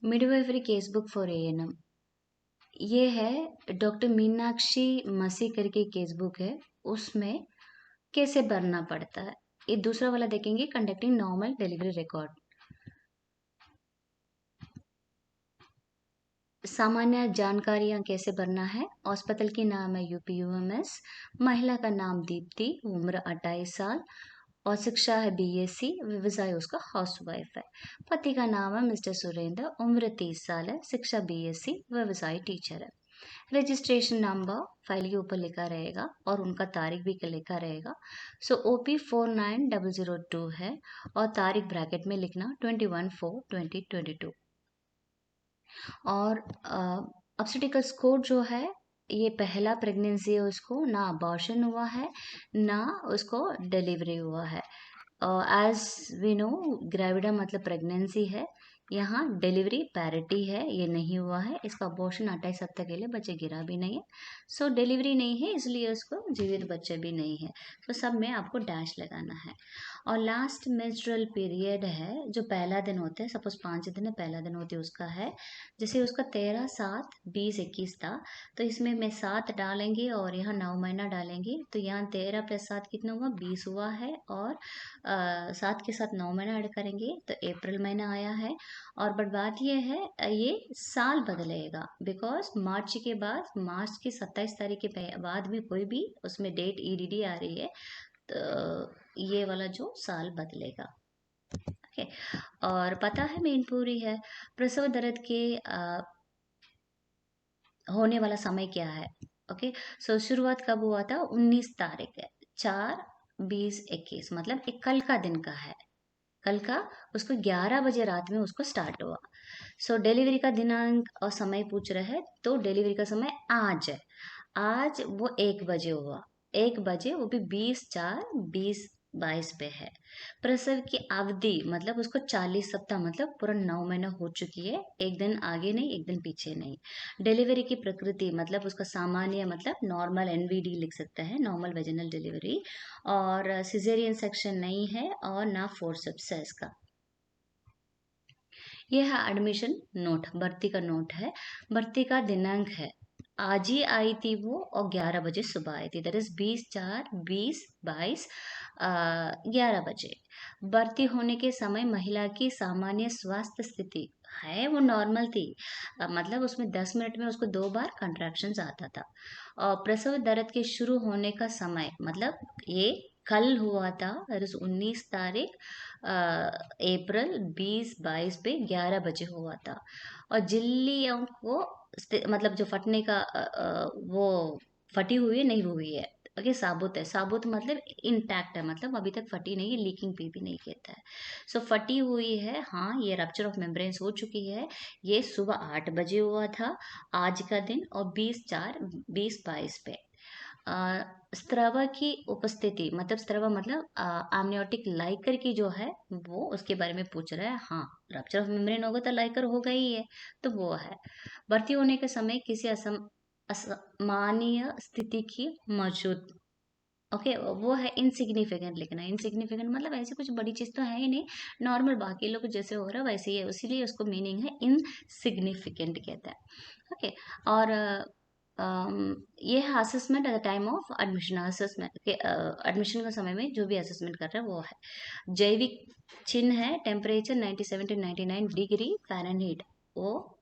Midwifery case book for ANM. ये है doctor Meenakshi मसी करके केस बुक है, उसमें कैसे भरना पड़ता है। ये दूसरा वाला देखेंगे, कंडक्टिंग नॉर्मल डिलीवरी रिकॉर्ड। सामान्य जानकारियां कैसे भरना है। अस्पताल की नाम है यूपीयूएमएस, महिला का नाम दीप्ति, उम्र 28 साल और शिक्षा है बीएससी, व्यवसाय उसका हाउसवाइफ है। पति का नाम है मिस्टर सुरेंद्र, उम्र 30 साल है, शिक्षा बीएससी, व्यवसाय टीचर है। रजिस्ट्रेशन नंबर फाइल के ऊपर लिखा रहेगा और उनका तारीख भी लिखा रहेगा। सो OP 49002 है और तारीख ब्रैकेट में लिखना 21/4/2022। और ऑब्स्टेट्रिकल कोड जो है, ये पहला प्रेगनेंसी है, उसको ना अबॉर्शन हुआ है ना उसको डिलीवरी हुआ है। एज वी नो, ग्रेविडा मतलब प्रेगनेंसी है, यहाँ डिलीवरी पैरिटी है, ये नहीं हुआ है। इसका अबॉर्शन 28 सप्ताह के लिए बच्चे गिरा भी नहीं है। सो डिलीवरी नहीं है, इसलिए उसको जीवित बच्चे भी नहीं है। तो सब में आपको डैश लगाना है। और लास्ट मेंस्ट्रुअल पीरियड है, जो पहला दिन होता है, सपोज 5 दिन है, पहला दिन होती है उसका है। जैसे उसका 13, 7, 20, 21 था, तो इसमें मैं 7 डालेंगे और यहाँ 9 महीना डालेंगे, तो यहाँ 13 + 7 कितना हुआ, 20 हुआ है। और 7 के साथ 9 महीना ऐड करेंगे तो अप्रैल महीना आया है। और बट बात ये है, ये साल बदलेगा, बिकॉज मार्च के बाद, मार्च की 27 तारीख के बाद भी कोई भी उसमें डेट EDD आ रही है, तो ये वाला जो साल बदलेगा। ओके, और पता है मेन पूरी है, प्रसव दर्द के होने वाला समय क्या है। ओके, सो शुरुआत कब हुआ था, 19 तारीख है, 4/20/21, मतलब एक कल का दिन का है। कल का उसको 11 बजे रात में उसको स्टार्ट हुआ। सो डिलीवरी का दिनांक और समय पूछ रहे हैं, तो डिलीवरी का समय आज है। आज वो 1 बजे हुआ, 1 बजे, वो भी 20/4/2022 पे है। प्रसव की अवधि मतलब उसको 40 सप्ताह, मतलब पूरा 9 महीना हो चुकी है, एक दिन आगे नहीं, एक दिन पीछे नहीं। डिलीवरी की प्रकृति मतलब उसका सामान्य, मतलब नॉर्मल NVD लिख सकता है, नॉर्मल वेजिनल डिलीवरी, और सिजेरियन सेक्शन नहीं है और ना फोर्सेप्स है इसका। यह है एडमिशन नोट, भर्ती का नोट है। भर्ती का दिनांक है, आज ही आई थी वो, और 11 बजे सुबह आई थी, दैट इज 20/4/2022, 11 बजे। भर्ती होने के समय महिला की सामान्य स्वास्थ्य स्थिति है, वो नॉर्मल थी। मतलब उसमें 10 मिनट में उसको 2 बार कंट्रैक्शंस आता था। और प्रसव दर्द के शुरू होने का समय, मतलब ये कल हुआ था, दैट इज 19 तारीख अप्रैल 2022 पे 11 बजे हुआ था। और झिल्लियों को मतलब जो फटने का वो फटी हुई है, नहीं हुई है। ओके, साबुत है, साबुत मतलब इंटैक्ट है, मतलब अभी तक फटी नहीं है, लीकिंग भी नहीं कहता है। सो फटी हुई है, हाँ, ये रप्चर ऑफ मेम्ब्रेन्स हो चुकी है। ये सुबह 8 बजे हुआ था आज का दिन, और 20/4/2022 पे। अ, स्त्रव की उपस्थिति, मतलब स्त्रव मतलब आमनियोटिक लाइकर की जो है, वो उसके बारे में पूछ रहा है। हाँ, रप्चर ऑफ मेम्ब्रेन होगा तो लाइकर होगा ही है, तो वो है। भर्ती होने के समय किसी असामान्य स्थिति की मौजूद। ओके, वो है इनसिग्निफिकेंट लिखना। इनसिग्निफिकेंट मतलब ऐसी कुछ बड़ी चीज तो है ही नहीं, नॉर्मल बाकी लोग जैसे हो रहा है वैसे ही है, इसीलिए उसको मीनिंग है इनसिग्निफिकेंट कहता है। ओके, और ये है assessment at the time of admission. Assessment के एडमिशन के समय में जो भी असेसमेंट कर रहा है वो है। जैविक चिन्ह है, टेम्परेचर 97 to 99 डिग्री फ़ारेनहीट, वो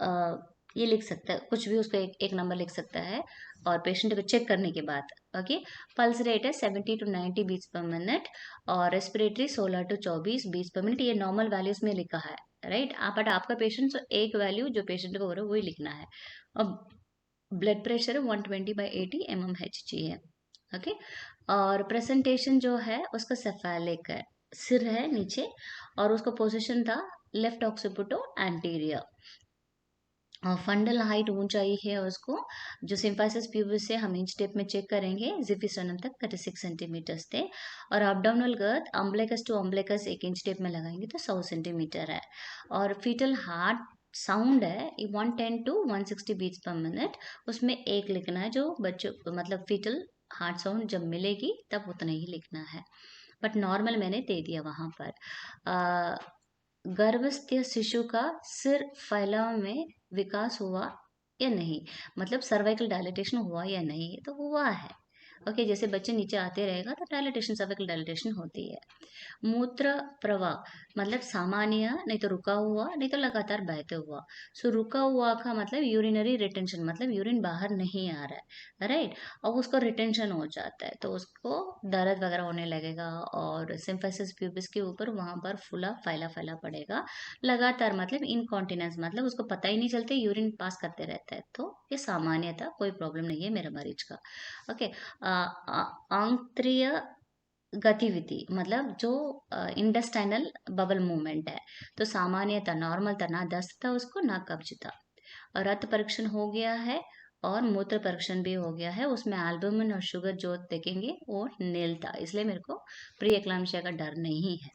अ, ये लिख सकता है, कुछ भी उसको एक नंबर लिख सकता है। और पेशेंट को चेक करने के बाद, ओके, पल्स रेट है 70 to 90 बीट्स पर मिनट, और respiratory 16 to 24 beats per minute, ये नॉर्मल वैल्यूज में लिखा है, राइट। आप बट आपका पेशेंट, तो एक वैल्यू जो पेशेंट को हो रहा है वही लिखना है। और ब्लड प्रेशर 120/80 mmHg है। ओके, और प्रेजेंटेशन जो है उसका सेफेलिक है, सिर है नीचे, और उसका पोजीशन था लेफ्ट ऑक्सीपिटो एंटीरियर। और फंडल हाइट ऊंचाई है उसको, जो सिम्फाइसिस प्यूबिस से हम इंच टेप में चेक करेंगे, जिफिस्टर्नम तक 36 सेंटीमीटर थे। और abdominal girth umbilicus to umbilicus 1 inch tape में लगाएंगे तो 100 सेंटीमीटर है। और फीटल हार्ट साउंड है 110 to 160 बीट्स पर मिनट, उसमें एक लिखना है, जो बच्चों मतलब फीटल हार्ट साउंड जब मिलेगी तब उतना ही लिखना है, बट नॉर्मल मैंने दे दिया वहां पर। गर्भस्थ शिशु का सिर फैलाव में विकास हुआ या नहीं, मतलब सर्वाइकल डायलिटेशन हुआ या नहीं, तो हुआ है। ओके, जैसे बच्चे नीचे आते रहेगा तो डायलिटेशन, सर्वाइकल डायलिटेशन होती है। मूत्र प्रवाह मतलब सामान्य, नहीं तो रुका हुआ, नहीं तो लगातार बहते हुआ। सो रुका हुआ का मतलब यूरिनरी रिटेंशन, मतलब यूरिन बाहर नहीं आ रहा है, राइट। अब उसको रिटेंशन हो जाता है तो उसको दर्द वगैरह होने लगेगा, और सिम्फेसिस प्यूबिस के ऊपर वहां पर फूला फैला फैला पड़ेगा लगातार, मतलब इनकॉन्टिनेंस, मतलब उसको पता ही नहीं चलते यूरिन पास करते रहता है। तो ये सामान्य था, कोई प्रॉब्लम नहीं है मेरे मरीज का। ओके। आंत्रिय गतिविधि मतलब जो इंटेस्टाइनल बबल मूवमेंट है, तो सामान्यतः नॉर्मल था, ना दस्त था उसको ना कब्ज था। और रक्त परीक्षण हो गया है और मूत्र परीक्षण भी हो गया है, उसमें एल्बुमिन और शुगर जो देखेंगे वो नील था, इसलिए मेरे को प्री एक्लाम्सिया का डर नहीं है।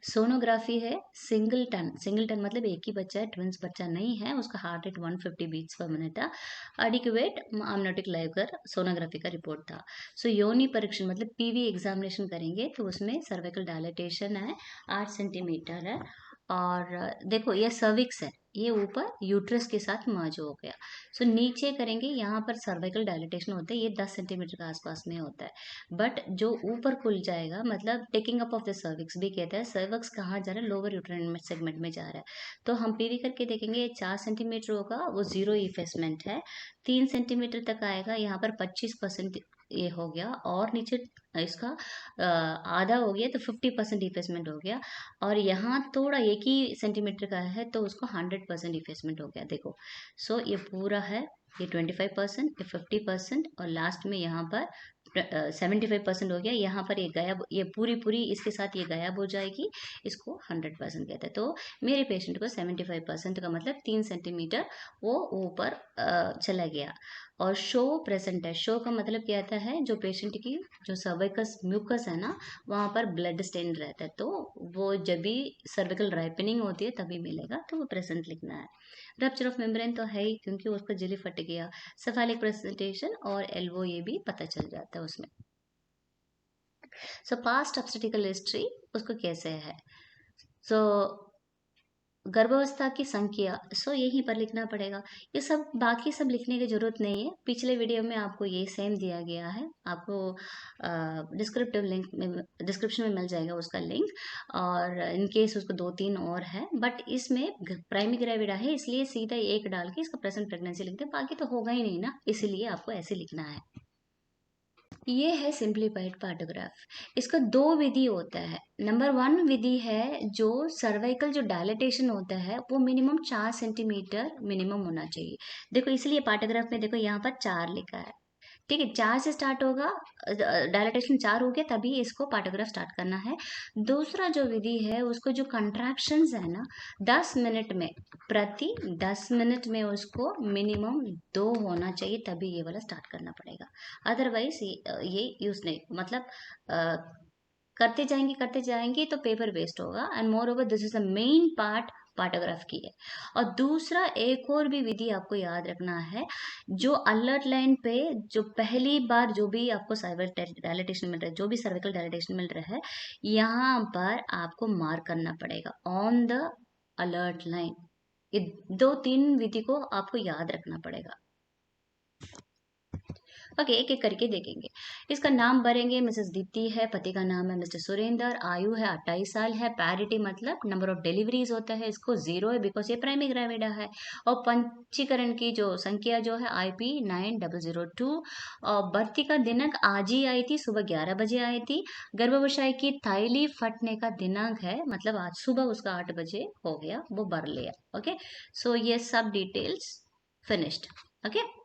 सोनोग्राफी है सिंगल टन मतलब एक ही बच्चा है, ट्विंस बच्चा नहीं है, उसका heart rate 150 beats per minute था। एडिक्वेट amniotic लाइगर सोनोग्राफी का रिपोर्ट था। सो योनि परीक्षण मतलब पीवी एग्जामिनेशन करेंगे तो उसमें सर्विकल डायलिटेशन है, 8 सेंटीमीटर है। और देखो ये सर्विक्स है, ये ऊपर यूट्रस के साथ मर्ज हो गया। सो नीचे करेंगे, यहाँ पर सर्वाइकल डायलिटेशन होता है, ये 10 सेंटीमीटर के आसपास में होता है। बट जो ऊपर खुल जाएगा मतलब taking up of the cervix भी कहता है, सर्विक्स कहाँ जा रहा है, लोअर यूट्राइन सेगमेंट में जा रहा है। तो हम पीवी करके देखेंगे, ये 4 सेंटीमीटर होगा, वो जीरो इफेसमेंट है। 3 सेंटीमीटर तक आएगा, यहाँ पर 25% ये हो गया, और नीचे इसका आधा हो गया तो 50% इफेसमेंट हो गया। और यहाँ थोड़ा 1 ही सेंटीमीटर का है तो उसको 100% इफेसमेंट हो गया, देखो। सो ये पूरा है, ये 25%, ये 50%, और लास्ट में यहाँ पर 75% हो गया। यहाँ पर ये गायब, ये पूरी पूरी इसके साथ ये गायब हो जाएगी, इसको 100% कहते हैं। तो मेरे पेशेंट को 75% का मतलब 3 सेंटीमीटर वो ऊपर चला गया। और शो प्रेजेंट है, शो का मतलब क्या आता है, जो पेशेंट की जो सर्विकस म्यूकस है ना, वहाँ पर ब्लड स्टेन रहता है, तो वो जब भी सर्विकल राइपनिंग होती है तभी मिलेगा, तो वो प्रेजेंट लिखना है। रप्चर ऑफ मेम्ब्रेन तो है ही, क्योंकि उसका झिल्ली फट गया। सेफालिक प्रेजेंटेशन और एल्बो ये भी पता चल जाता है उसमें। सो पास्ट ऑब्स्टेटिकल हिस्ट्री उसको कैसे है, सो गर्भावस्था की संख्या, सो यहीं पर लिखना पड़ेगा। ये सब बाकी सब लिखने की जरूरत नहीं है, पिछले वीडियो में आपको ये सेम दिया गया है, आपको डिस्क्रिप्टिव लिंक में, डिस्क्रिप्शन में मिल जाएगा उसका लिंक। और इन केस उसको 2-3 और है, बट इसमें प्राइमरी ग्रेविडा है इसलिए सीधा एक डाल के इसका प्रेजेंट प्रेगनेंसी लिखते हैं, बाकी तो होगा ही नहीं ना, इसीलिए आपको ऐसे लिखना है। ये है सिंप्लीफाइड पार्टोग्राफ। इसका दो विधि होता है। नंबर 1 विधि है जो सर्वाइकल जो डायलिटेशन होता है वो मिनिमम 4 सेंटीमीटर मिनिमम होना चाहिए। देखो इसलिए पार्टोग्राफ में देखो यहाँ पर 4 लिखा है, ठीक है, 4 से स्टार्ट होगा, डायलिटेशन 4 हो गया तभी इसको पार्टोग्राफ स्टार्ट करना है। दूसरा जो विधि है उसको जो कंट्रैक्शंस है ना, 10 मिनट में, प्रति 10 मिनट में उसको मिनिमम 2 होना चाहिए, तभी ये वाला स्टार्ट करना पड़ेगा। अदरवाइज ये यूज नहीं, मतलब अ, करते जाएंगे तो पेपर वेस्ट होगा। And more over this is the main part partograph की है। और दूसरा एक और भी विधि आपको याद रखना है, जो अलर्ट लाइन पे जो पहली बार जो भी आपको सर्विकल डायलिटेशन मिल रहा है, जो भी सर्विकल डायलिटेशन मिल रहा है, यहाँ पर आपको मार्क करना पड़ेगा ऑन द अलर्ट लाइन। ये 2-3 विधि को आपको याद रखना पड़ेगा। ओके, एक एक करके देखेंगे। इसका नाम भरेंगे, मिसेस दीप्ति है, पति का नाम है मिस्टर सुरेंद्र, आयु है 28 साल है, पैरिटी मतलब नंबर ऑफ डिलीवरीज होता है, इसको 0 है बिकॉज ये प्राइमरी ग्रेविडा है। और पंजीकरण की जो संख्या जो है IP 9002। और भर्ती का दिनांक आज ही आई थी, सुबह 11 बजे आई थी। गर्भाशय की थाइली फटने का दिनांक है, मतलब आज सुबह उसका 8 बजे हो गया, वो भर लिया। ओके, सो ये सब details finished. Okay,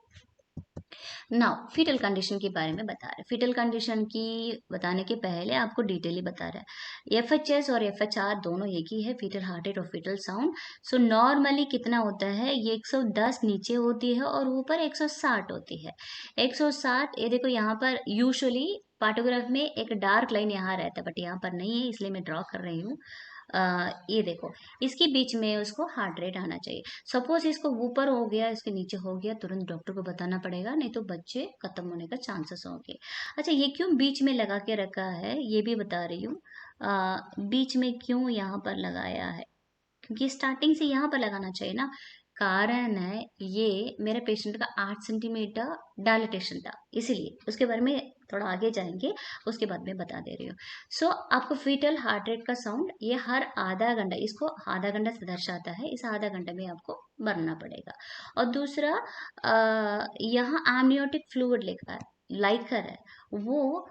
now foetal condition के बारे में बता रहे हैं। फीटल कंडीशन की बताने के पहले आपको डिटेली बता रहा है, FHS और FHR दोनों एक ही है, फीटल हार्ट रेट और फीटल साउंड। सो नॉर्मली कितना होता है, ये 110 नीचे होती है और ऊपर 160 होती है। 160, ये देखो यहाँ पर यूजुअली पार्टोग्राफ में एक डार्क लाइन यहाँ रहता है, बट यहाँ पर नहीं है इसलिए मैं ड्रॉ कर रही हूँ। ये देखो, इसके बीच में उसको हार्ट रेट आना चाहिए। सपोज इसको ऊपर हो गया, इसके नीचे हो गया, तुरंत डॉक्टर को बताना पड़ेगा, नहीं तो बच्चे खत्म होने का चांसेस होंगे। अच्छा, ये क्यों बीच में लगा के रखा है ये भी बता रही हूँ। बीच में क्यों यहाँ पर लगाया है, क्योंकि स्टार्टिंग से यहाँ पर लगाना चाहिए ना। कारण है ये, मेरे पेशेंट का 8 सेंटीमीटर डायलिटेशन था, इसीलिए उसके बारे में थोड़ा आगे जाएंगे, उसके बाद में बता दे रही हूँ। सो आपको फीटल हार्ट रेट का साउंड ये हर आधा घंटा, इसको आधा घंटा से दर्शाता है, इस आधा घंटे में आपको भरना पड़ेगा। और दूसरा, यहाँ amniotic फ्लूइड लिखा है, लाइकर है वो।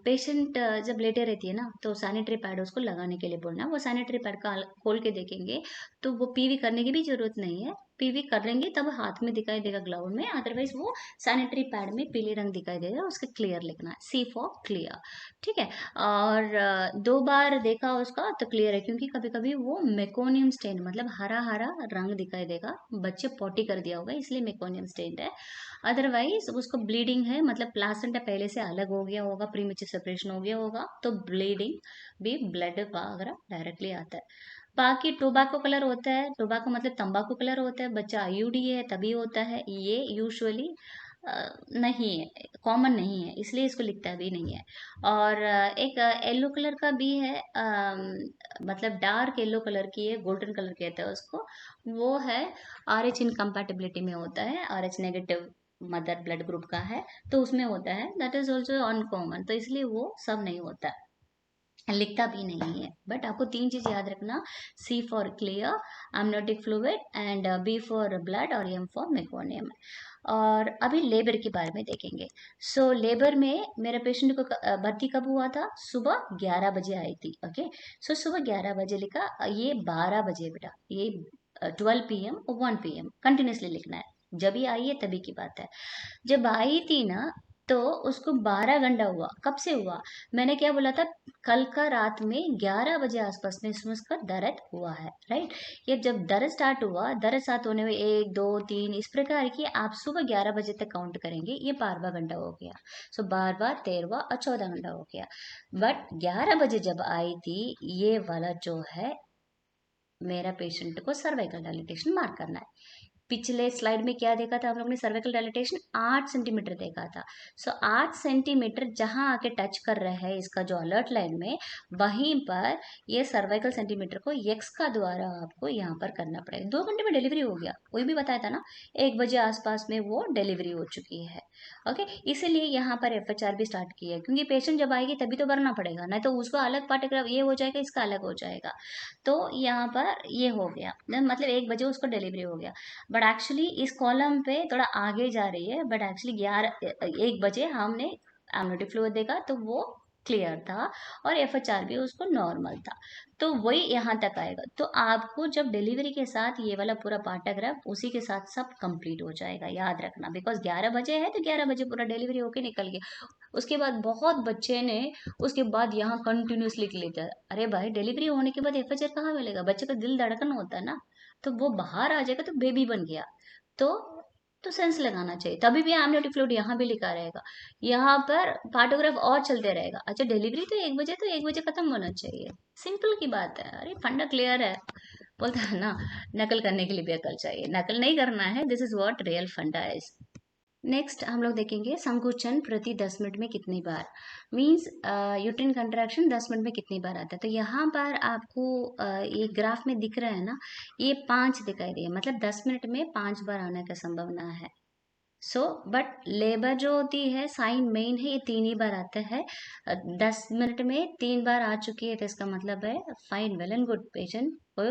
पेशेंट जब लेटे रहती है ना, तो सैनिटरी पैड उसको लगाने के लिए बोलना। वो सैनिटरी पैड का खोल के देखेंगे तो वो पीवी करने की भी जरूरत नहीं है। पीवी करेंगे तब हाथ में दिखाई देगा, ग्लव में, अदरवाइज वो सैनिटरी पैड में पीले रंग दिखाई देगा, उसका क्लियर लिखना है, सी फॉर क्लियर। ठीक है। और 2 बार देखा उसका तो क्लियर है, क्योंकि कभी कभी वो मेकोनियम स्टेन, मतलब हरा हरा रंग दिखाई देगा, बच्चे पॉटी कर दिया होगा इसलिए मेकोनियम स्टेन है। अदरवाइज उसको ब्लीडिंग है, मतलब प्लासेंटा पहले से अलग हो गया होगा, प्रीमेच्योर सेपरेशन हो गया होगा, तो ब्लीडिंग भी ब्लड वगैरह डायरेक्टली आता है। बाकी टोबैको कलर होता है, टोबैको मतलब तंबाकू कलर होता है, बच्चा आईयूडी है तभी होता है, ये यूजुअली नहीं है, कॉमन नहीं है, इसलिए इसको लिखता भी नहीं है। और एक येलो कलर का भी है, मतलब डार्क येलो कलर की है, गोल्डन कलर कहते हैं उसको। वो है RH इनकम्पैटिबिलिटी में होता है, RH negative mother blood group का है, तो उसमें होता है, दैट इज ऑल्सो अनकॉमन, तो इसलिए वो सब नहीं होता, लिखता भी नहीं है। बट आपको 3 चीज याद रखना, C for clear, amniotic fluid, and B for blood, और M फॉर मेकोनियम। और अभी लेबर के बारे में देखेंगे। सो लेबर में मेरे पेशेंट को भर्ती कब हुआ था, सुबह 11 बजे आई थी। ओके, सो सुबह 11 बजे लिखा, ये 12 बजे बेटा, ये 12 PM और 1 PM कंटिन्यूसली लिखना है, जब ही आई है तभी की बात है। जब आई थी ना, तो उसको 12 घंटा हुआ, कब से हुआ, मैंने क्या बोला था, कल का रात में 11 बजे आसपास में इसमें उसका दर्द हुआ है, राइट। ये जब दर्द स्टार्ट हुआ, दर्द स्टार्ट होने में 1 2 3 इस प्रकार की आप सुबह 11 बजे तक काउंट करेंगे, ये 12वां घंटा हो गया। सो 12वां 13वां और 14 घंटा हो गया। बट 11 बजे जब आई थी, ये वाला जो है, मेरा पेशेंट को सर्वाइकल डायलिटेशन मार्क करना है। पिछले स्लाइड में क्या देखा था हम लोग ने, सर्वाइकल डायलिटेशन 8 सेंटीमीटर देखा था। सो 8 सेंटीमीटर जहां आके टच कर रहा है इसका जो अलर्ट लाइन में, वहीं पर ये सर्वाइकल सेंटीमीटर को एक्स का द्वारा आपको यहाँ पर करना पड़ेगा। 2 घंटे में डिलीवरी हो गया, वही भी बताया था ना, 1 बजे आसपास में वो डिलीवरी हो चुकी है। ओके, इसीलिए यहाँ पर FHR भी स्टार्ट किया है, क्योंकि पेशेंट जब आएगी तभी तो भरना पड़ेगा, नहीं तो उसका अलग पार्टिकुलर ये हो जाएगा, इसका अलग हो जाएगा। तो यहाँ पर ये हो गया, मतलब 1 बजे उसको डिलीवरी हो गया। बट एक्चुअली इस कॉलम पे थोड़ा आगे जा रही है, बट एक्चुअली 1 बजे हमने एमनियोटिक फ्लूइड देखा तो वो क्लियर था, और FHR भी उसको नॉर्मल था, तो वही यहाँ तक आएगा। तो आपको जब डिलीवरी के साथ ये वाला पूरा पैराग्राफ उसी के साथ सब कंप्लीट हो जाएगा, याद रखना, बिकॉज 11 बजे है तो 11 बजे पूरा डिलीवरी होके निकल गया। उसके बाद बहुत बच्चे ने उसके बाद यहाँ कंटिन्यूसली लिख लेते हैं, अरे भाई डिलीवरी होने के बाद FHR कहाँ मिलेगा, बच्चे का दिल धड़कन होता है ना, तो वो बाहर आ जाएगा तो बेबी बन गया। तो तो सेंस लगाना चाहिए, तभी भी amniotic फ्लूइड यहाँ भी लिखा रहेगा, यहाँ पर पार्टोग्राफ और चलते रहेगा। अच्छा, डिलीवरी तो 1 बजे, तो 1 बजे खत्म होना चाहिए, सिंपल की बात है। अरे फंडा क्लियर है, बोलता है ना, नकल करने के लिए भी अकल चाहिए, नकल नहीं करना है, दिस इज व्हाट रियल फंडा इज। नेक्स्ट हम लोग देखेंगे संकुचन प्रति 10 मिनट में कितनी बार, मीन्स यूट्रिन कंट्रैक्शन 10 मिनट में कितनी बार आता है। तो यहाँ पर आपको ये ग्राफ में दिख रहा है ना, ये 5 दिखाई दे, मतलब 10 मिनट में 5 बार आने का संभावना है। सो बट लेबर जो होती है, साइन मेन है, ये 3 ही बार आता है। 10 मिनट में 3 बार आ चुकी है, तो इसका मतलब है fine, well and good, patient को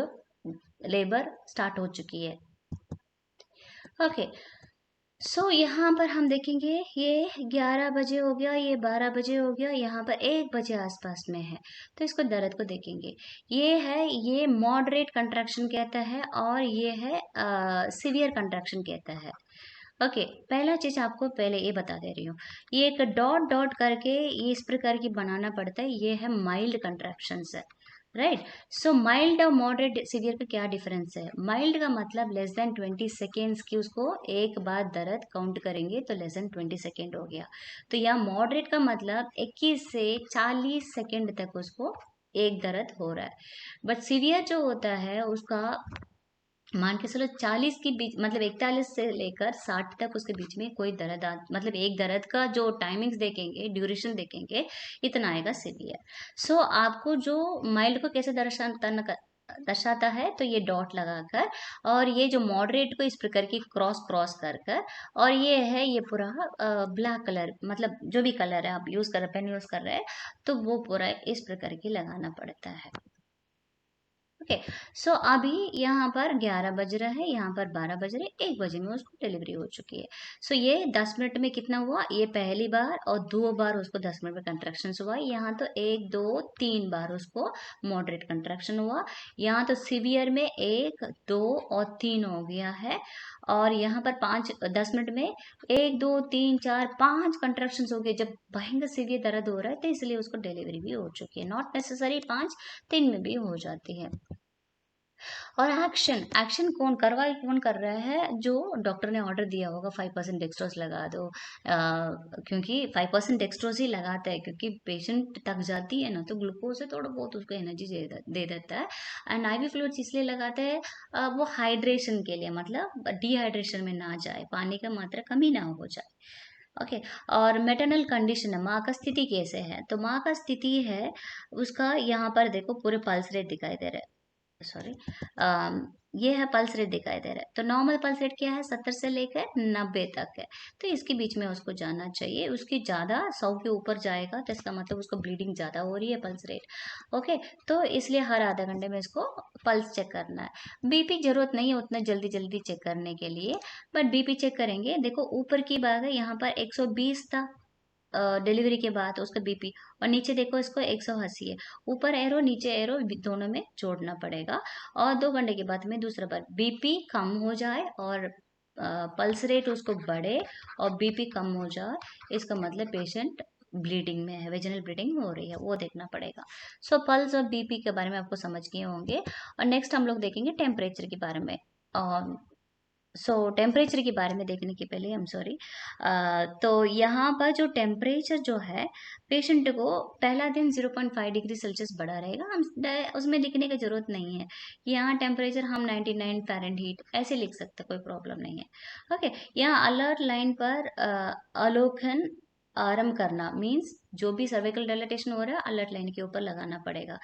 लेबर स्टार्ट हो चुकी है। ओके, सो यहाँ पर हम देखेंगे, ये 11 बजे हो गया, ये 12 बजे हो गया, यहाँ पर 1 बजे आसपास में है, तो इसको दर्द को देखेंगे। ये है, ये मॉडरेट कंट्रैक्शन कहता है, और ये है सिवियर कंट्रैक्शन कहता है। ओके, पहला चीज आपको पहले ये बता दे रही हूँ, ये एक डॉट डॉट करके ये इस प्रकार की बनाना पड़ता है, ये है माइल्ड कंट्रैक्शन है, राइट। सो माइल्ड और मॉडरेट सीवियर का क्या डिफरेंस है, माइल्ड का मतलब लेस देन 20 सेकेंड्स की उसको एक बार दर्द काउंट करेंगे तो लेस देन 20 सेकेंड हो गया। तो यहाँ मॉडरेट का मतलब 21 से 40 सेकेंड तक उसको एक दर्द हो रहा है। बट सीवियर जो होता है उसका मान के चलो 40 के बीच, मतलब 41 से लेकर 60 तक उसके बीच में कोई मतलब एक दर्द का जो टाइमिंग्स देखेंगे, ड्यूरेशन देखेंगे, इतना आएगा सीवियर। सो आपको जो माइल्ड को कैसे दर्शाता है, तो ये डॉट लगाकर, और ये जो मॉडरेट को इस प्रकार की क्रॉस क्रॉस कर कर, और ये है ये पूरा ब्लैक कलर, मतलब जो भी कलर है आप यूज कर रहे, पेन यूज कर रहे हैं, तो वो पूरा इस प्रकार की लगाना पड़ता है। ओके। सो अभी यहाँ पर 11 बज रहा है, यहाँ पर 12 बज रहे, 1 बजे में उसको डिलीवरी हो चुकी है। सो ये 10 मिनट में कितना हुआ, ये पहली बार, और 2 बार उसको 10 मिनट में कंट्रैक्शन हुआ। यहाँ तो 1 2 3 बार उसको मॉडरेट कंट्रैक्शन हुआ। यहाँ तो सीवियर में 1 2 और 3 हो गया है। और यहाँ पर 10 मिनट में 1 2 3 4 5 कंट्रैक्शन हो गए। जब भयंकर सीवियर दर्द हो रहा है तो इसलिए उसको डिलीवरी भी हो चुकी है। नॉट नेसेसरी 5, 3 में भी हो जाती है। और एक्शन एक्शन कौन कर रहा है, जो डॉक्टर ने ऑर्डर दिया होगा 5% डेक्सट्रोज लगा दो। क्योंकि 5% डेक्सट्रोज ही लगाता है, क्योंकि पेशेंट थक जाती है ना, तो ग्लूकोज से थोड़ा बहुत उसको एनर्जी दे देता है। एंड आईवी फ्लूइड्स इसलिए लगाते हैं, वो हाइड्रेशन के लिए, मतलब डिहाइड्रेशन में ना जाए, पानी का मात्रा कमी ना हो जाए। ओके। और मेटरनल कंडीशन है, माँ का स्थिति कैसे है, तो माँ का स्थिति है उसका, यहाँ पर देखो पूरे पल्स रेट दिखाई दे रहे हैं, सॉरी, ये है पल्स रेट दिखाई दे रहा है। तो नॉर्मल पल्स रेट क्या है, 70 से लेकर 90 तक है। तो इसके बीच में उसको जाना चाहिए। उसकी ज्यादा 100 के ऊपर जाएगा तो इसका मतलब उसको ब्लीडिंग ज्यादा हो रही है, पल्स रेट। ओके। तो इसलिए हर आधा घंटे में इसको पल्स चेक करना है। बीपी जरूरत नहीं है उतना जल्दी जल्दी चेक करने के लिए, बट बीपी चेक करेंगे। देखो ऊपर की बात है, यहाँ पर 120 था डिलीवरी के बाद उसका बीपी, और नीचे देखो इसको 180 है। ऊपर एरो नीचे एरो दोनों में जोड़ना पड़ेगा। और 2 घंटे के बाद में दूसरा बार बीपी कम हो जाए और पल्स रेट उसको बढ़े और बीपी कम हो जाए, इसका मतलब पेशेंट ब्लीडिंग में है, वेजिनल ब्लीडिंग हो रही है, वो देखना पड़ेगा। सो पल्स और बीपी के बारे में आपको समझ गए होंगे। और नेक्स्ट हम लोग देखेंगे टेम्परेचर के बारे में। टेम्परेचर के बारे में देखने के पहले हम सॉरी, तो यहाँ पर जो टेम्परेचर जो है, पेशेंट को पहला दिन 0.5 डिग्री सेल्सियस बढ़ा रहेगा। हम उसमें लिखने की जरूरत नहीं है। यहाँ टेम्परेचर हम 99 फ़ारेनहीट ऐसे लिख सकते, कोई प्रॉब्लम नहीं है। ओके। यहाँ अलर्ट लाइन पर अवलोकन आरंभ करना मीन्स जो भी सर्विकल डायलेटेशन हो रहा है अलर्ट लाइन के ऊपर लगाना पड़ेगा।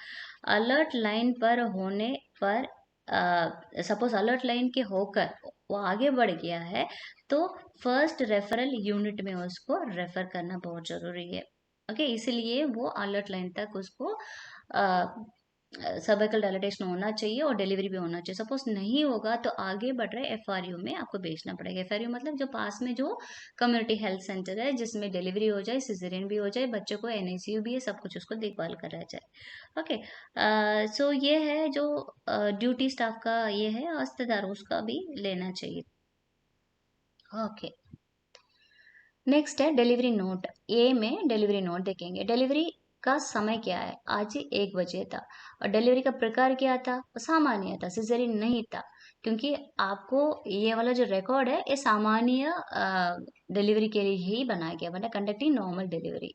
अलर्ट लाइन पर होने पर, सपोज अलर्ट लाइन के होकर वो आगे बढ़ गया है, तो फर्स्ट रेफरल यूनिट में उसको रेफर करना बहुत जरूरी है। ओके। इसलिए वो अलर्ट लाइन तक उसको सर्वाइकल डायलिटेशन होना चाहिए और डिलीवरी भी होना चाहिए। सपोज नहीं होगा तो आगे बढ़ रहे एफआरयू में आपको भेजना पड़ेगा। एफआरयू मतलब जो पास में जो कम्युनिटी हेल्थ सेंटर है, जिसमें डिलीवरी हो जाए, सिजेरियन भी हो जाए, बच्चों को एनआईसीयू भी है, सब कुछ उसको देखभाल करा जाए। ओके। सो ये है जो ड्यूटी स्टाफ का ये है, औसतेदार उसका भी लेना चाहिए। ओके। नेक्स्ट है डिलीवरी नोट। ए में डिलीवरी नोट देखेंगे। डिलीवरी का समय क्या है, आज 1 बजे था। और डिलीवरी का प्रकार क्या था, सामान्य था, सिजेरियन नहीं था। क्योंकि आपको ये वाला जो रिकॉर्ड है ये सामान्य डिलीवरी के लिए ही बनाया गया, मतलब कंडक्टिंग नॉर्मल डिलीवरी।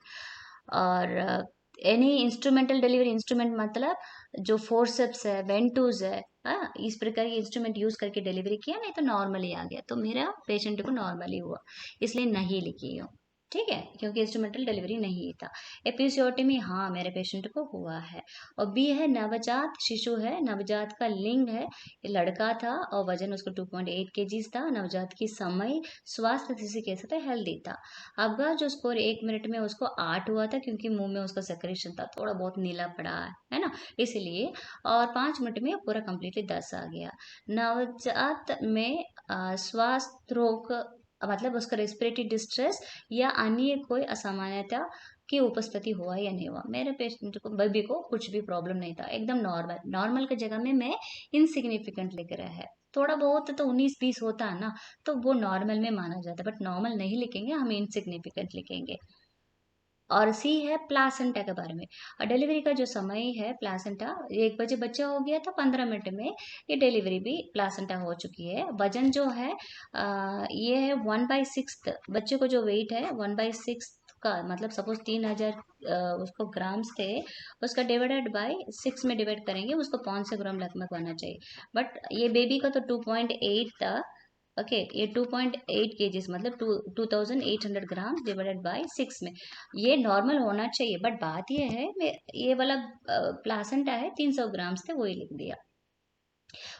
और एनी इंस्ट्रूमेंटल डिलीवरी, इंस्ट्रूमेंट मतलब जो फोर्सेप्स है, वेंटूज है, हाँ, इस प्रकार के इंस्ट्रूमेंट यूज करके डिलीवरी किया, नहीं तो नॉर्मली आ गया। तो मेरा पेशेंट को नॉर्मली हुआ, इसलिए नहीं लिखी हूँ। ठीक है, क्योंकि इंस्ट्रूमेंटल डिलीवरी नहीं था। एपिसियोटमी, हाँ मेरे पेशेंट को हुआ है। और बी है नवजात शिशु है, नवजात का लिंग है, ये लड़का था और वजन उसको 2.8 kg था। नवजात की समय स्वास्थ्य स्थिति कैसा था, हेल्दी था। आपका जो स्कोर 1 मिनट में उसको 8 हुआ था, क्योंकि मुंह में उसका सेक्रेशन था, थोड़ा बहुत नीला पड़ा है ना, इसलिए। और 5 मिनट में पूरा कंप्लीटली 10 आ गया। नवजात में स्वास्थ्य रोग, मतलब उसका रेस्पिरेटरी डिस्ट्रेस या अन्य कोई असामान्यता की उपस्थिति हुआ या नहीं हुआ। मेरे पेशेंट को, बेबी को कुछ भी प्रॉब्लम नहीं था, एकदम नॉर्मल। नॉर्मल की जगह में मैं इनसिग्निफिकेंट लिख रहा है। थोड़ा बहुत तो 19-20 होता है ना, तो वो नॉर्मल में माना जाता है, बट नॉर्मल नहीं लिखेंगे हम, इनसिग्निफिकेंट लिखेंगे। और सी है प्लासेंटा के बारे में। और डिलीवरी का जो समय है प्लासेंटा, 1 बजे बच्चा हो गया था, 15 मिनट में ये डिलीवरी भी प्लासेंटा हो चुकी है। वजन जो है ये है 1/6, बच्चे को जो वेट है 1/6 उसका मतलब सपोज 3000 उसको ग्राम्स थे, उसका डिवाइडेड बाय 6 में डिवाइड करेंगे, उसको 500 ग्राम लगभग आना चाहिए। बट ये बेबी का तो 2.8 था। ओके, ये 2.8 kgs मतलब 2800 ग्राम डिवाइडेड बाय 6 में, ये नॉर्मल होना चाहिए। बट बात ये है, ये वाला प्लासेंटा है 300 ग्राम्स थे, वही लिख दिया।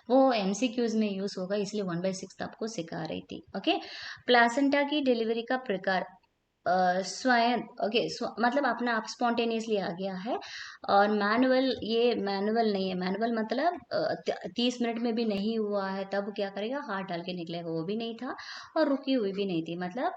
वो एमसीक्यूज में यूज होगा, इसलिए 1/6 आपको सिखा रही थी। ओके, प्लासेंटा की डिलीवरी का प्रकार स्वयं, ओके, मतलब अपना आप स्पॉन्टेनियसली आ गया है। और मैनुअल, ये मैनुअल नहीं है। मैनुअल मतलब 30 मिनट में भी नहीं हुआ है तब क्या करेगा, हाथ डाल के निकलेगा, वो भी नहीं था। और रुकी हुई भी नहीं थी, मतलब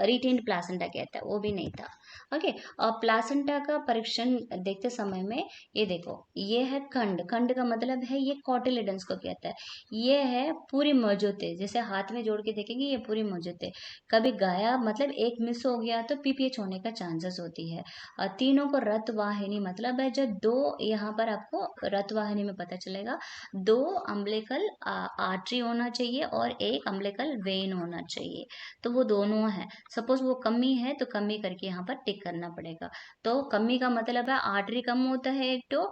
रिटेन्ड प्लासेंटा कहता है, वो भी नहीं था। ओके, और प्लासेंटा का परीक्षण देखते समय में, ये देखो, ये है खंड, खंड का मतलब है ये कॉटिलिडन्स को कहता है। ये है पूरी मौजूद है, जैसे हाथ में जोड़ के देखेंगे ये पूरी मौजूद है। कभी गायब मतलब एक मिस हो गया तो पीपीएच होने का चांसेस होती है। और तीनों को रक्तवाहिनी मतलब है, जब दो, यहाँ पर आपको रक्तवाहिनी में पता चलेगा, 2 अम्बिलिकल आर्टरी होना चाहिए और 1 अम्बिलिकल वेन होना चाहिए। तो वो दोनों है। सपोज वो कमी है तो कमी करके यहाँ पर टिक करना पड़ेगा। तो कमी का मतलब है आर्टरी कम होता है एक तो,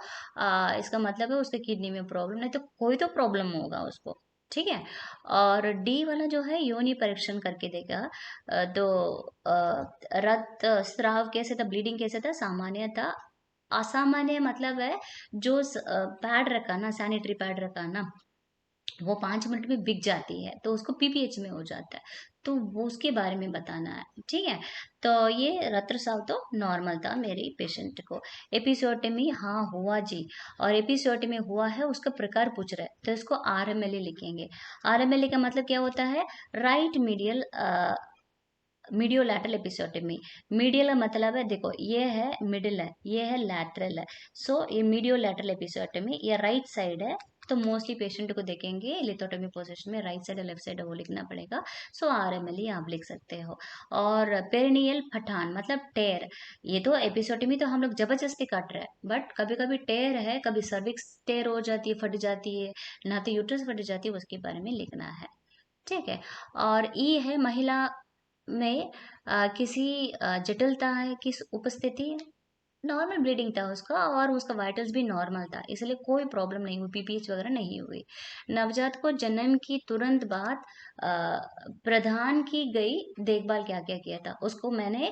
इसका मतलब है उसके किडनी में प्रॉब्लम, नहीं तो कोई तो प्रॉब्लम होगा उसको। ठीक है। और डी वाला जो है योनि परीक्षण करके देगा। तो रक्त स्राव कैसे था, ब्लीडिंग कैसे था, सामान्य था, असामान्य मतलब है जो पैड रखा ना, सैनिटरी पैड रखा ना, वो 5 मिनट में बिक जाती है तो उसको पीपीएच में हो जाता है। तो वो उसके बारे में बताना है। ठीक है। तो ये रक्तस्राव तो नॉर्मल था मेरी पेशेंट को। एपिसोटमी हाँ हुआ जी, और एपिसोटमी हुआ है उसका प्रकार पूछ रहा है, तो इसको आरएमएलए लिखेंगे। आरएमएलए का मतलब क्या होता है, राइट मीडियल मीडियो लैटरल एपिसोटमी। मीडियल मतलब है, देखो ये है मिडिल है, ये है लैटरल है। सो ये मीडियो लैटरल एपिसोटमी, ये राइट साइड है। तो मोस्टली पेशेंट को देखेंगे लिथोटमी पोजीशन में राइट साइड और लेफ्ट साइड वो लिखना पड़ेगा। सो आरएमएल आप लिख सकते हो। और पेरिनियल फटान मतलब टेर, ये तो एपिसोटमी तो हम लोग जबरदस्ती काट रहे हैं, बट कभी कभी टेर है, कभी सर्विक्स टेर हो जाती है, फट जाती है, ना तो यूट्रस फट जाती है, उसके बारे में लिखना है। ठीक है। और ई है महिला में किसी जटिलता है की उपस्थिति, नॉर्मल ब्लीडिंग था उसका और उसका वाइटल्स भी नॉर्मल था, इसलिए कोई प्रॉब्लम नहीं हुई, पीपीएच वगैरह नहीं हुई। नवजात को जन्म की तुरंत बाद प्रदान की गई देखभाल क्या क्या किया था, उसको मैंने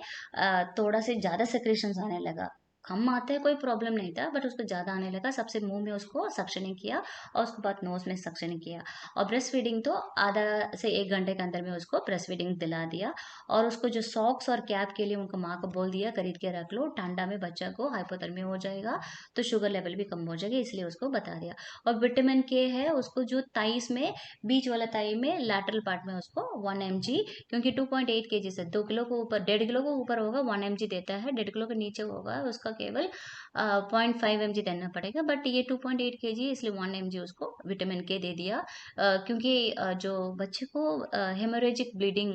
थोड़ा से ज्यादा सेक्रेशंस आने लगा, कम आते हैं कोई प्रॉब्लम नहीं था, बट उसको ज्यादा आने लगा, सबसे मुंह में उसको सक्शनिंग किया और उसके बाद नोज में सक्शनिंग किया। और ब्रेस्ट फीडिंग तो आधा से 1 घंटे के अंदर में उसको ब्रेस्ट फीडिंग दिला दिया। और उसको जो सॉक्स और कैप के लिए उनको माँ को बोल दिया खरीद के रख लो, ठंडा में बच्चा को हाइपोथर्मिया हो जाएगा तो शुगर लेवल भी कम हो जाएगा, इसलिए उसको बता दिया। और विटामिन के है उसको जो ताइस में, बीच वाला ताई में लैटरल पार्ट में उसको 1 mg, क्योंकि 2.8 kg से 2 किलो को ऊपर, 1.5 किलो को ऊपर होगा 1 mg देता है, 1.5 किलो के नीचे होगा उसका केवल 0.5 mg देना पड़ेगा। बट ये 2.8 kg इसलिए 1 mg उसको विटामिन के दे दिया। क्योंकि जो बच्चे को हेमोरेजिक ब्लीडिंग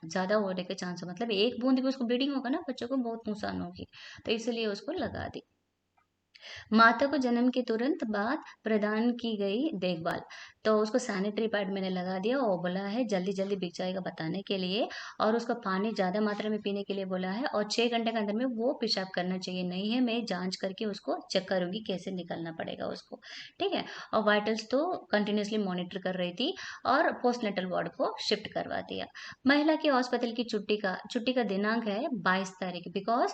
ज्यादा होने के चांस है, मतलब एक बूंद भी उसको ब्लीडिंग होगा ना, बच्चों को बहुत नुकसान होगी, तो इसलिए उसको लगा दी। माता को जन्म के तुरंत बाद प्रदान की गई देखभाल, तो उसको सैनिटरी पैड मैंने लगा दिया और बोला है जल्दी जल्दी बिक जाएगा बताने के लिए। और उसको पानी ज्यादा मात्रा में पीने के लिए बोला है, और 6 घंटे के अंदर में वो पेशाब करना चाहिए, नहीं है मैं जांच करके उसको चेक करूंगी कैसे निकलना पड़ेगा उसको। ठीक है। और वाइटल्स तो कंटिन्यूसली मॉनिटर कर रही थी और पोस्टनेटल वार्ड को शिफ्ट करवा दिया। महिला के हॉस्पिटल की छुट्टी का दिनांक है 22 तारीख, बिकॉज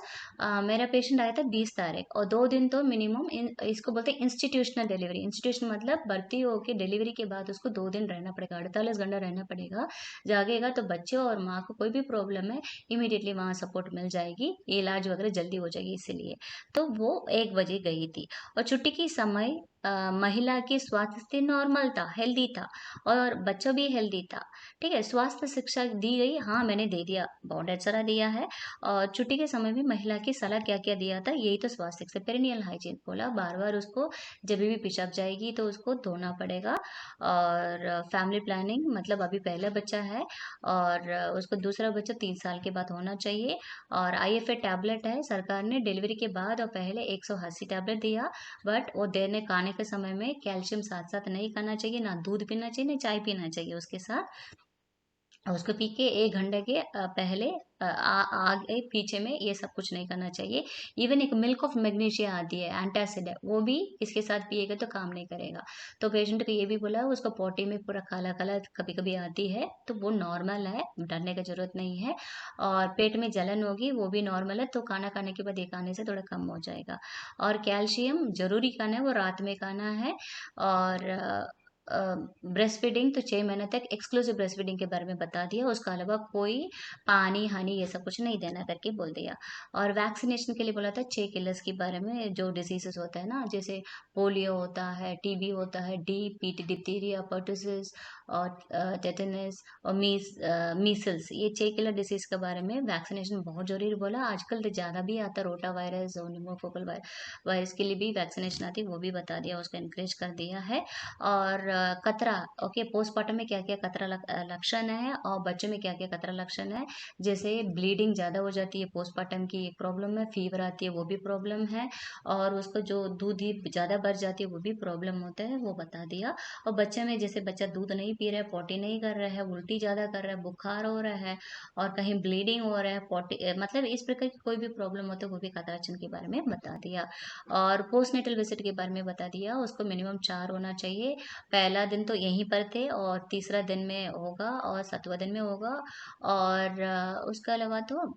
मेरा पेशेंट आया था 20 तारीख, और 2 दिन तो मिनिमम इसको बोलते हैं इंस्टीट्यूशनल डिलीवरी। इंस्टीट्यूशन मतलब भर्ती होके डिलीवरी के बाद उसको 2 दिन रहना पड़ेगा, 48 घंटा रहना पड़ेगा। जागेगा तो बच्चे और माँ को कोई भी प्रॉब्लम है इमीडिएटली वहाँ सपोर्ट मिल जाएगी, इलाज वगैरह जल्दी हो जाएगी, इसीलिए। तो वो 1 बजे गई थी। और छुट्टी की समय महिला की स्वास्थ्य स्थिति नॉर्मल था, हेल्दी था, और बच्चा भी हेल्दी था। ठीक है। स्वास्थ्य शिक्षा दी गई, हाँ मैंने दे दिया, बहुत सारा दिया है। और छुट्टी के समय भी महिला की सलाह क्या क्या दिया था, यही तो स्वास्थ्य से पेरिनियल हाइजीन बोला, बार बार उसको जब भी पेशाब जाएगी तो उसको धोना पड़ेगा। और फैमिली प्लानिंग मतलब अभी पहला बच्चा है और उसको दूसरा बच्चा 3 साल के बाद होना चाहिए। और आईएफए टैबलेट है, सरकार ने डिलीवरी के बाद और पहले 180 टैबलेट दिया, बट वो देने खाने के समय में कैल्शियम साथ साथ नहीं खाना चाहिए, ना दूध पीना चाहिए ना चाय पीना चाहिए उसके साथ। उसको पी के 1 घंटे के पहले आगे पीछे में ये सब कुछ नहीं करना चाहिए। इवन एक मिल्क ऑफ मैग्नीशिया आती है, एंटासिड है, वो भी इसके साथ पिएगा तो काम नहीं करेगा। तो पेशेंट को ये भी बोला, उसको पोटी में पूरा काला काला कभी कभी आती है, तो वो नॉर्मल है, डरने की जरूरत नहीं है। और पेट में जलन होगी, वो भी नॉर्मल है, तो खाना खाने के बाद ये खाने से थोड़ा कम हो जाएगा। और कैल्शियम जरूरी खाना है, वो रात में खाना है। और ब्रेस्ट फीडिंग तो 6 महीने तक एक्सक्लूसिव ब्रेस्ट फीडिंग के बारे में बता दिया, उसके अलावा कोई पानी हनी ये सब कुछ नहीं देना करके बोल दिया। और वैक्सीनेशन के लिए बोला था 6 किलर्स के बारे में, जो डिजीजेस होता है ना, जैसे पोलियो होता है, टीबी होता है, DPT डिप्थीरिया, पर्टुसिस और टेटनस और मीसल्स, ये 6 किलर डिसीज के बारे में वैक्सीनेशन बहुत जरूरी बोला। आजकल तो ज़्यादा भी आता, रोटा वायरस और निमोकोकल वायरस के लिए भी वैक्सीनेशन आती है, वो भी बता दिया, उसको इनकरेज कर दिया है। और खतरा, ओके, पोस्टमार्टम में क्या क्या खतरा लक्षण है और बच्चों में क्या क्या खतरा लक्षण है। जैसे ब्लीडिंग ज़्यादा हो जाती है, पोस्टमार्टम की एक प्रॉब्लम है, फीवर आती है, वो भी प्रॉब्लम है। और उसको जो दूध ही ज़्यादा बढ़ जाती है, वो भी प्रॉब्लम होता है, वो बता दिया। और बच्चे में जैसे बच्चा दूध नहीं पी रहा है, पोटी नहीं कर रहा है, उल्टी ज़्यादा कर रहा है, बुखार हो रहा है और कहीं ब्लीडिंग हो रहा है, पोटी मतलब इस प्रकार की कोई भी प्रॉब्लम होता है, वो भी खतरा चिन्ह के बारे में बता दिया। और पोस्टनेटल विजिट के बारे में बता दिया, उसको मिनिमम 4 होना चाहिए। पहला दिन तो यहीं पर थे और तीसरा दिन में होगा और 7वां दिन में होगा। और उसके अलावा तो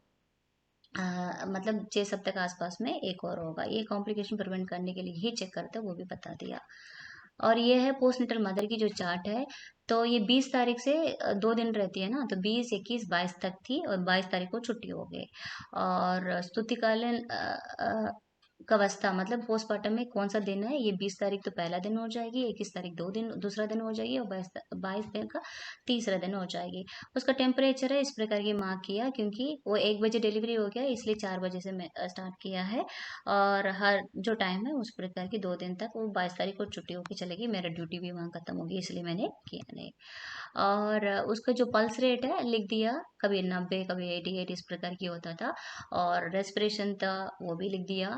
मतलब 6 सप्ताह के आसपास में एक और होगा। ये कॉम्प्लिकेशन प्रिवेंट करने के लिए ही चेक करते हैं, वो भी बता दिया। और ये है पोस्टनेटल मदर की जो चार्ट है। तो ये 20 तारीख से 2 दिन रहती है ना, तो 20, 21, 22 तक थी और 22 तारीख को छुट्टी हो गई। और स्तुतिकालीन अवस्था मतलब पोस्टमार्टम में कौन सा दिन है, ये 20 तारीख तो पहला दिन हो जाएगी, 21 तारीख 2 दिन दूसरा दिन हो जाएगी और 22 दिन का तीसरा दिन हो जाएगी। उसका टेम्परेचर है इस प्रकार की मार्क किया, क्योंकि वो 1 बजे डिलीवरी हो गया, इसलिए 4 बजे से मैं स्टार्ट किया है। और हर जो टाइम है उस प्रकार की 2 दिन तक, वो 22 तारीख को छुट्टी होकर चलेगी, मेरा ड्यूटी भी वहाँ खत्म होगी, इसलिए मैंने किया नहीं। और उसका जो पल्स रेट है लिख दिया, कभी 90, कभी 88 इस प्रकार की होता था। और रेस्पिरेशन था वो भी लिख दिया,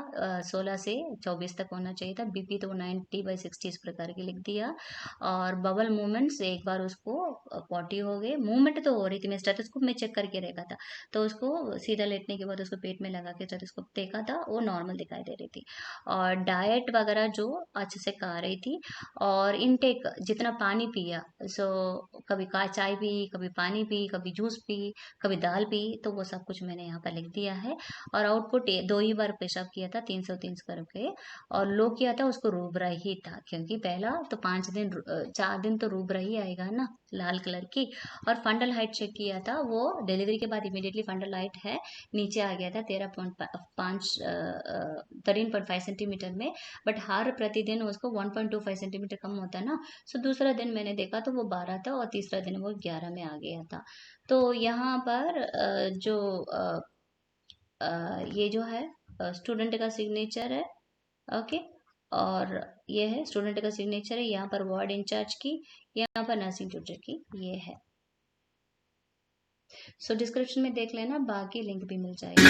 16 से 24 तक होना चाहिए था। बीपी तो 90/60 इस प्रकार की लिख दिया। और बबल मूवमेंट्स एक बार उसको 40 हो गए, मूवमेंट तो हो रही थी, मैं स्टेथोस्कोप में चेक करके रखा था, तो उसको सीधा लेटने के बाद उसको पेट में लगा के स्टेथोस्कोप देखा था, वो नॉर्मल दिखाई दे रही थी। और डाइट वगैरह जो अच्छे से खा रही थी। और इनटेक जितना पानी पिया, सो कभी का चाय पी, कभी पानी पी, कभी जूस पी, कभी दाल पी, तो वो सब कुछ मैंने यहाँ पर लिख दिया है। और आउटपुट 2 ही बार पेशाब किया था, 303 करके। और लो किया था उसको रूबरा ही था, क्योंकि पहला तो 5 दिन 4 दिन तो रूबरा ही आएगा ना, लाल कलर की। और फंडल हाइट चेक किया था, वो डिलीवरी के बाद इमीडिएटली फंडल हाइट है नीचे आ गया था 13.5 सेंटीमीटर में। बट हर प्रतिदिन उसको 1.25 सेंटीमीटर कम होता है ना। सो दूसरा दिन मैंने देखा तो वो 12 था और तीसरा दिन वो 11 में आ गया था। तो यहाँ पर ये जो है स्टूडेंट का सिग्नेचर है, ओके। और ये है स्टूडेंट का सिग्नेचर है, यहाँ पर वार्ड इंचार्ज की, यहाँ पर नर्सिंग ट्यूटर की, ये है। सो डिस्क्रिप्शन में देख लेना, बाकी लिंक भी मिल जाएगी।